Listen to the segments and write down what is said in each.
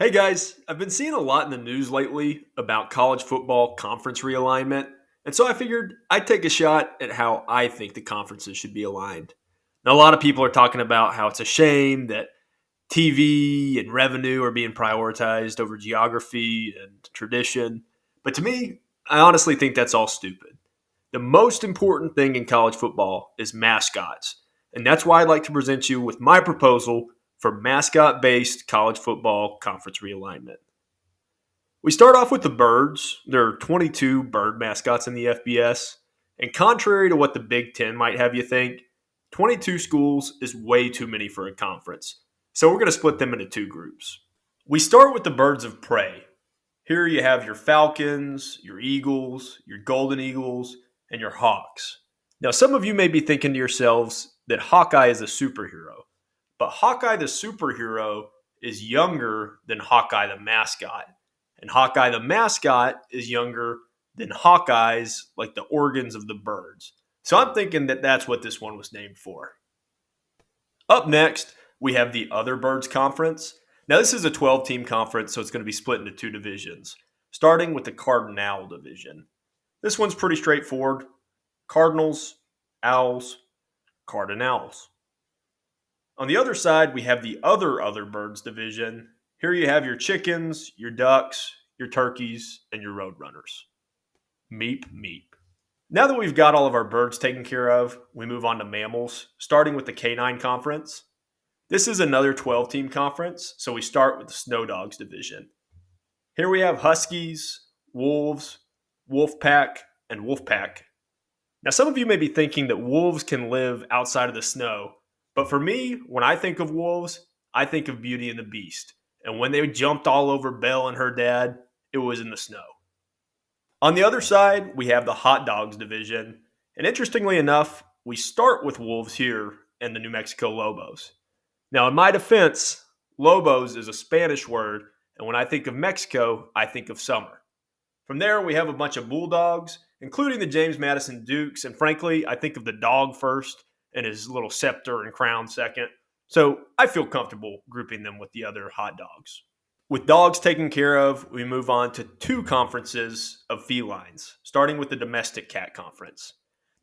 Hey guys, I've been seeing a lot in the news lately about college football conference realignment, and so I figured I'd take a shot at how I think the conferences should be aligned. Now, a lot of people are talking about how it's a shame that TV and revenue are being prioritized over geography and tradition, but to me, I honestly think that's all stupid. The most important thing in college football is mascots. And that's why I'd like to present you with my proposal for mascot based college football conference realignment. We start off with the birds. There are 22 bird mascots in the FBS. And contrary to what the Big Ten might have you think, 22 schools is way too many for a conference. So we're going to split them into two groups. We start with the birds of prey. Here you have your falcons, your eagles, your golden eagles, and your hawks. Now, some of you may be thinking to yourselves that Hawkeye is a superhero, but Hawkeye the superhero is younger than Hawkeye the mascot. And Hawkeye the mascot is younger than Hawkeyes, like the organs of the birds. So I'm thinking that that's what this one was named for. Up next, we have the Other Birds Conference. Now, this is a 12-team conference, so it's going to be split into two divisions, starting with the Cardinal division. This one's pretty straightforward. Cardinals, Owls, Cardinals. On the other side, we have the Other Birds division. Here you have your chickens, your ducks, your turkeys, and your roadrunners. Meep, meep. Now that we've got all of our birds taken care of, we move on to mammals, starting with the Canine Conference. This is another 12-team conference, so we start with the Snow Dogs division. Here we have Huskies, Wolves, Wolfpack, and Wolfpack. Now, some of you may be thinking that wolves can live outside of the snow, but for me, when I think of wolves, I think of Beauty and the Beast. And when they jumped all over Belle and her dad, it was in the snow. On the other side, we have the Hot Dogs division. And interestingly enough, we start with wolves here and the New Mexico Lobos. Now, in my defense, Lobos is a Spanish word, and when I think of Mexico, I think of summer. From there, we have a bunch of Bulldogs, including the James Madison Dukes, and frankly, I think of the dog first and his little scepter and crown second. So I feel comfortable grouping them with the other hot dogs. With dogs taken care of, we move on to two conferences of felines, starting with the Domestic Cat Conference.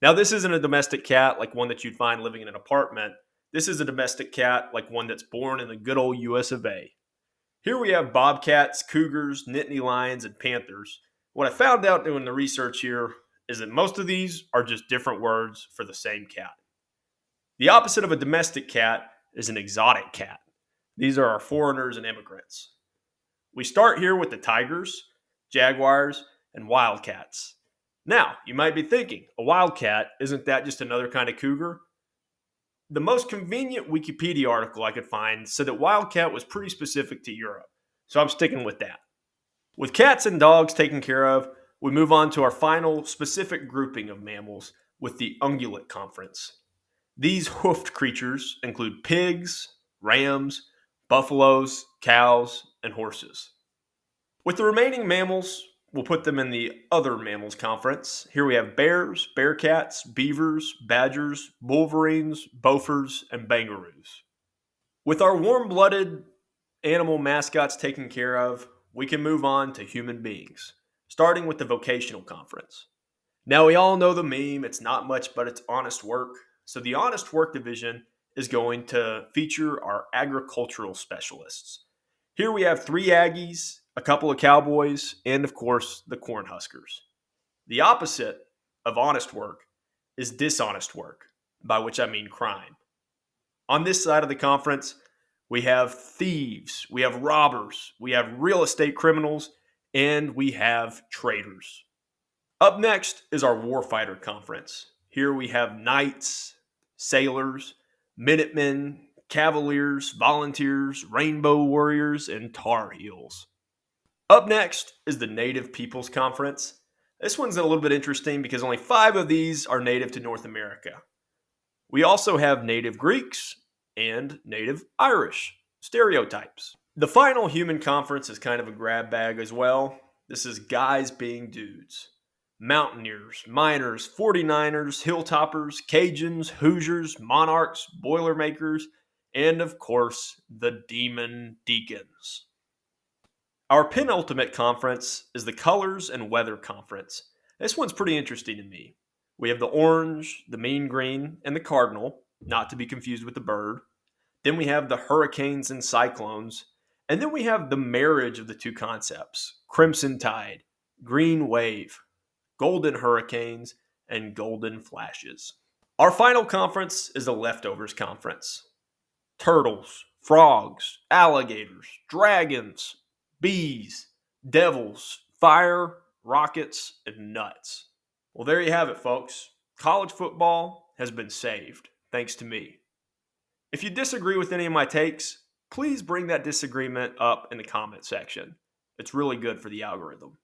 Now, this isn't a domestic cat like one that you'd find living in an apartment. This is a domestic cat like one that's born in the good old US of A. Here we have bobcats, cougars, Nittany lions, and panthers. What I found out doing the research here is that most of these are just different words for the same cat. The opposite of a domestic cat is an exotic cat. These are our foreigners and immigrants. We start here with the tigers, jaguars, and wildcats. Now, you might be thinking, a wildcat, isn't that just another kind of cougar? The most convenient Wikipedia article I could find said that wildcat was pretty specific to Europe, so I'm sticking with that. With cats and dogs taken care of, we move on to our final specific grouping of mammals with the ungulate conference. These hoofed creatures include pigs, rams, buffaloes, cows, and horses. With the remaining mammals, we'll put them in the Other Mammals Conference. Here we have bears, bearcats, beavers, badgers, wolverines, gophers, and kangaroos. With our warm-blooded animal mascots taken care of, we can move on to human beings, starting with the Vocational Conference. Now, we all know the meme, it's not much, but it's honest work. So the honest work division is going to feature our agricultural specialists. Here we have three Aggies, a couple of Cowboys, and of course, the Cornhuskers. The opposite of honest work is dishonest work, by which I mean crime. On this side of the conference, we have thieves, we have robbers, we have real estate criminals, and we have traitors. Up next is our Warfighter Conference. Here we have knights, sailors, Minutemen, Cavaliers, Volunteers, Rainbow Warriors, and Tar Heels. Up next is the Native Peoples Conference. This one's a little bit interesting because only 5 of these are native to North America. We also have Native Greeks and Native Irish stereotypes. The final human conference is kind of a grab bag as well. This is guys being dudes. Mountaineers, miners, 49ers, hilltoppers, Cajuns, Hoosiers, Monarchs, Boilermakers, and of course, the Demon Deacons. Our penultimate conference is the Colors and Weather Conference. This one's pretty interesting to me. We have the orange, the mean green, and the cardinal, not to be confused with the bird. Then we have the hurricanes and cyclones. And then we have the marriage of the two concepts: crimson tide, green wave, golden hurricanes, and golden flashes. Our final conference is the leftovers conference: turtles, frogs, alligators, dragons, bees, devils, fire, rockets, and nuts. Well, there you have it, folks. College football has been saved, thanks to me. If you disagree with any of my takes, please bring that disagreement up in the comment section. It's really good for the algorithm.